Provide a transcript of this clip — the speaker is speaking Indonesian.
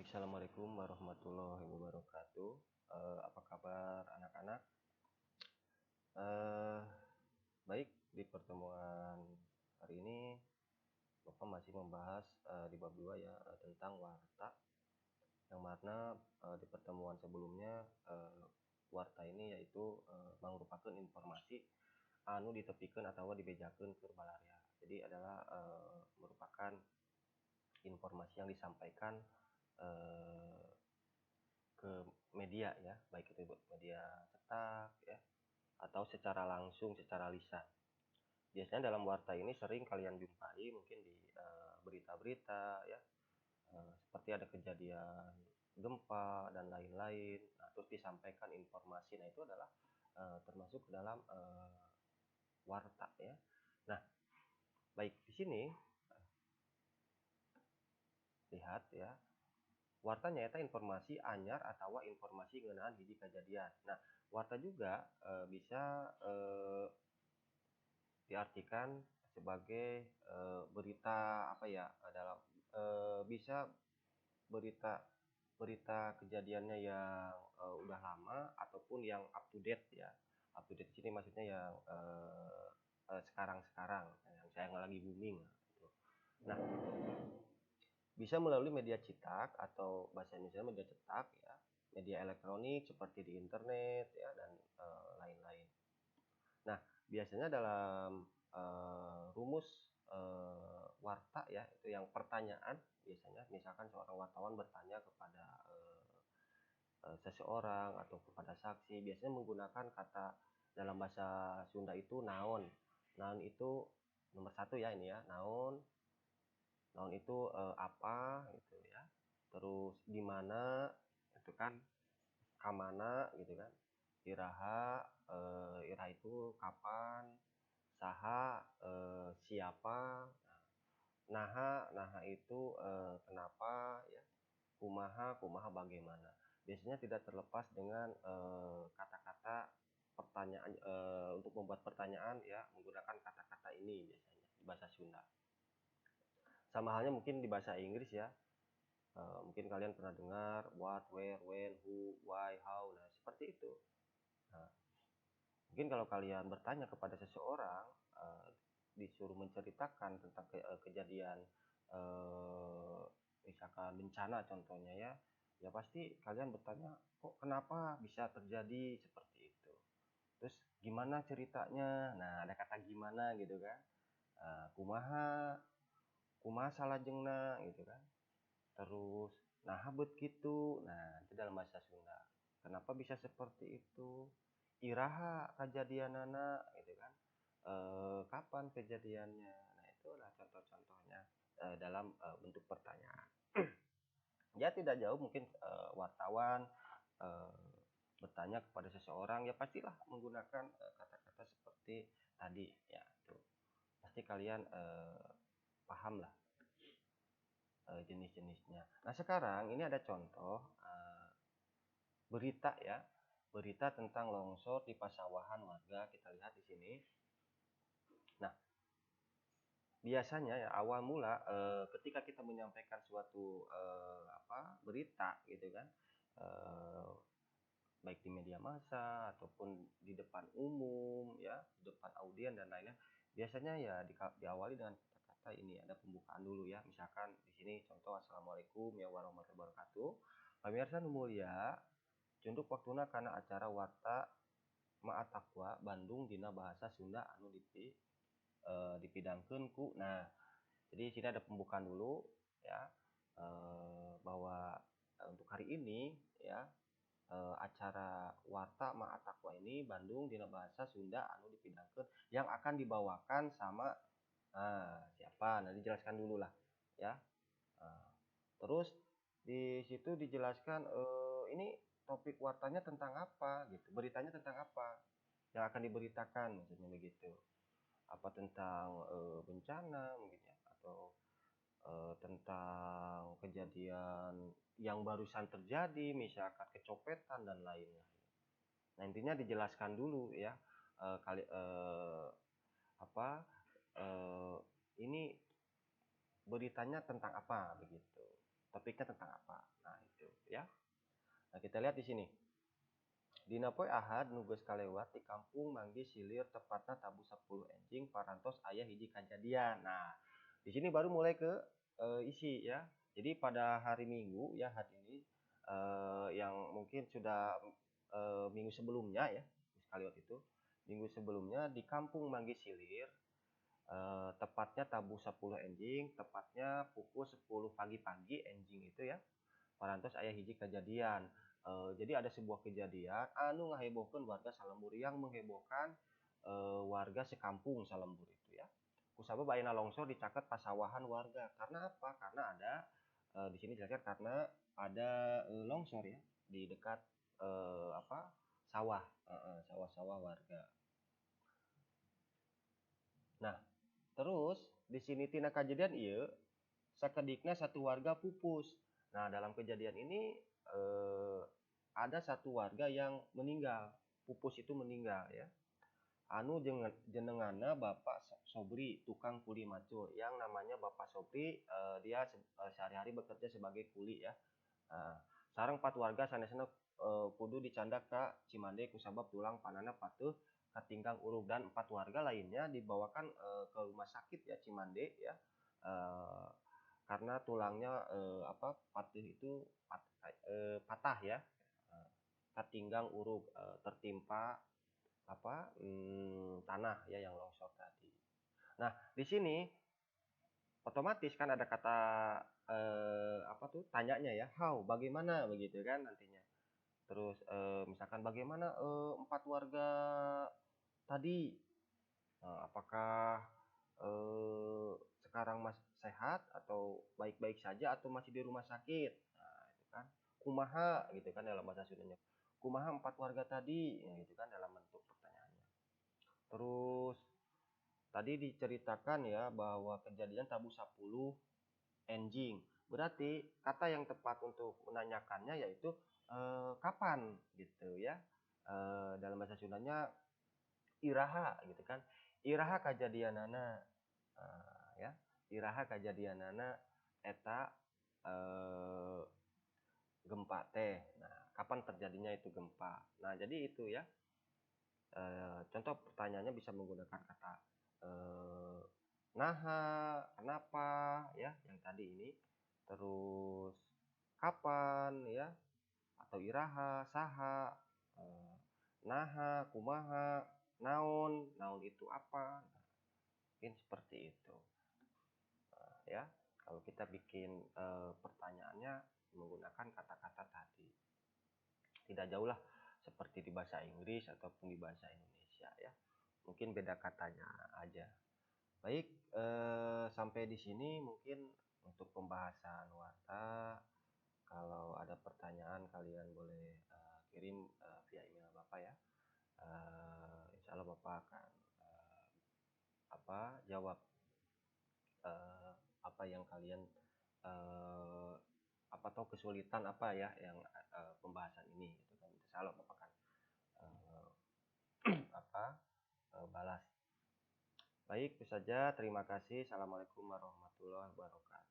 Baik, assalamualaikum warahmatullahi wabarakatuh. Apa kabar anak-anak? Eh, Baik, di pertemuan hari ini Bapak masih membahas di bab 2 ya, tentang warta. Yang mana di pertemuan sebelumnya warta ini yaitu merupakan informasi anu ditepikeun atau dibejakeun ke balaria. Jadi adalah merupakan informasi yang disampaikan ke media ya, baik itu media cetak ya atau secara langsung secara lisan. Biasanya dalam warta ini sering kalian jumpai mungkin di berita-berita ya, seperti ada kejadian gempa dan lain-lain. Nah, terus disampaikan informasi. Nah, itu adalah termasuk dalam warta ya. Nah, baik di sini lihat ya. Warta nyata informasi anyar atau informasi ngeunaan hiji kejadian. Nah, warta juga bisa diartikan sebagai berita apa ya, dalam bisa berita berita kejadiannya yang udah lama ataupun yang up to date ya. Up to date di sini maksudnya yang sekarang-sekarang yang lagi booming gitu. Nah, bisa melalui media cetak atau bahasa Indonesia media cetak ya, media elektronik seperti di internet ya dan lain-lain. Nah, biasanya dalam rumus warta ya, itu yang pertanyaan biasanya, misalkan seorang wartawan bertanya kepada seseorang atau kepada saksi, biasanya menggunakan kata dalam bahasa Sunda itu naon. Naon itu nomor satu ya, ini ya, naon. Naon itu apa gitu ya. Terus di mana itu kan, kamana gitu kan. Iraha, iraha itu kapan, saha, siapa, naha, naha itu kenapa ya, kumaha, kumaha bagaimana. Biasanya tidak terlepas dengan kata-kata pertanyaan, untuk membuat pertanyaan ya, menggunakan kata-kata ini biasanya di bahasa Sunda. Sama halnya mungkin di bahasa Inggris ya. Mungkin kalian pernah dengar what, where, when, who, why, how. Nah, seperti itu. Nah, mungkin kalau kalian bertanya kepada seseorang, disuruh menceritakan tentang kejadian misalkan bencana contohnya ya, ya pasti kalian bertanya, kok kenapa bisa terjadi seperti itu, terus gimana ceritanya. Nah, ada kata gimana gitu kan. Kumaha, kumaha salajengna gitu kan. Terus nah habet gitu. Nah, itu dalam bahasa Sunda. Kenapa bisa seperti itu, iraha kejadianana gitu kan. Kapan kejadiannya. Nah, itulah contoh-contohnya dalam bentuk pertanyaan. Ya, tidak jauh mungkin wartawan bertanya kepada seseorang, ya pastilah menggunakan kata-kata seperti tadi ya. Tuh, pasti kalian paham lah jenis-jenisnya. Nah, sekarang ini ada contoh berita ya, berita tentang longsor di pasawahan warga. Kita lihat di sini. Nah, biasanya ya awal mula ketika kita menyampaikan suatu berita gitu kan, baik di media massa ataupun di depan umum ya, di depan audien dan lainnya, biasanya ya diawali dengan kata-kata ini, ada pembukaan dulu ya. Misalkan di sini contoh, assalamualaikum ya warahmatullahi wabarakatuh, pamirsa nu mulia, cunduk waktuna karena acara warta Maat Taqwa Bandung dina bahasa Sunda anu dipidangkeun ku. Nah, jadi di sini ada pembukaan dulu ya, bahwa untuk hari ini ya, acara warta Maat Taqwa ini Bandung dina bahasa Sunda anu dipidangkeun yang akan dibawakan sama siapa. Nah, dijelaskan dulu lah ya. Terus di situ dijelaskan ini topik wartanya tentang apa gitu, beritanya tentang apa yang akan diberitakan, maksudnya begitu. Apa tentang bencana mungkin ya, atau tentang kejadian yang barusan terjadi, misalkan kecopetan dan lainnya. Nah, intinya dijelaskan dulu ya, ini beritanya tentang apa begitu. topiknya tentang apa. Nah, itu ya. Nah, kita lihat di sini. Dina poe Ahad nu geus kalewat di kampung Manggi Silir tepatna tabu 10 enjing parantos aya hiji kajadian. Nah, di sini baru mulai ke isi ya. Jadi pada hari Minggu ya, hari ini yang mungkin sudah minggu sebelumnya ya, sekaliwat itu. Minggu sebelumnya di kampung Manggi Silir tepatnya tabu 10 enjing, tepatnya pukul 10 pagi-pagi enjing itu ya. Parantos aya hiji kejadian. Jadi ada sebuah kejadian anu ngahebohkeun warga Salembur, yang menghebohkan warga sekampung Salembur itu ya. Kusabab ayeuna longsor dicaket pasawahan warga. Karena apa? Karena ada di sini jelaskan karena ada longsor ya di dekat sawah, sawah-sawah warga. Nah, terus di sini tina kejadian ieu sakedikna satu warga pupus. Nah, dalam kejadian ini ada satu warga yang meninggal. Pupus itu meninggal ya. Anu jenenganna Bapak Sobri, tukang kuli macul. Yang namanya Bapak Sobri, dia sehari-hari bekerja sebagai kuli ya. Sareng 4 warga sanesna kudu dicandak ka Cimande kusabab tulang panana patuh katinggang urug, dan 4 warga lainnya dibawakan ke rumah sakit ya Cimande ya. Karena tulangnya patuh itu patah ya, katinggang urug, tertimpa tanah ya yang longsor tadi. Nah, di sini otomatis kan ada kata tanyanya ya, how, bagaimana begitu kan nantinya. Terus misalkan bagaimana 4 warga tadi, apakah sekarang masih sehat atau baik-baik saja atau masih di rumah sakit. Nah, itu kan kumaha gitu kan dalam bahasa Sundanya. Kumaha 4 warga tadi, ya, gitu kan dalam bentuk pertanyaannya. Terus tadi diceritakan ya bahwa kejadian tabu 10 enjing. Berarti kata yang tepat untuk menanyakannya yaitu kapan gitu ya. Dalam bahasa Sundanya iraha gitu kan. Iraha kajadianana ya. Iraha kajadianana eta gempa teh. Nah, kapan terjadinya itu gempa. Nah, jadi itu ya. Contoh pertanyaannya bisa menggunakan kata naha, kenapa ya yang tadi ini. Terus kapan ya, atau iraha, saha, naha, kumaha, naon, naon itu apa. Nah, mungkin seperti itu. Ya, kalau kita bikin pertanyaannya menggunakan kata-kata tadi. Tidak jauh lah seperti di bahasa Inggris ataupun di bahasa Indonesia ya. Mungkin beda katanya aja. Baik, sampai di sini mungkin untuk pembahasan warta. Kalau ada pertanyaan kalian boleh kirim via email Bapak ya. Insya Allah Bapak akan jawab apa yang kalian atau kesulitan apa ya yang pembahasan ini gitu kan. Insya Allah Bapak akan balas. Baik, itu saja. Terima kasih. Assalamualaikum warahmatullahi wabarakatuh.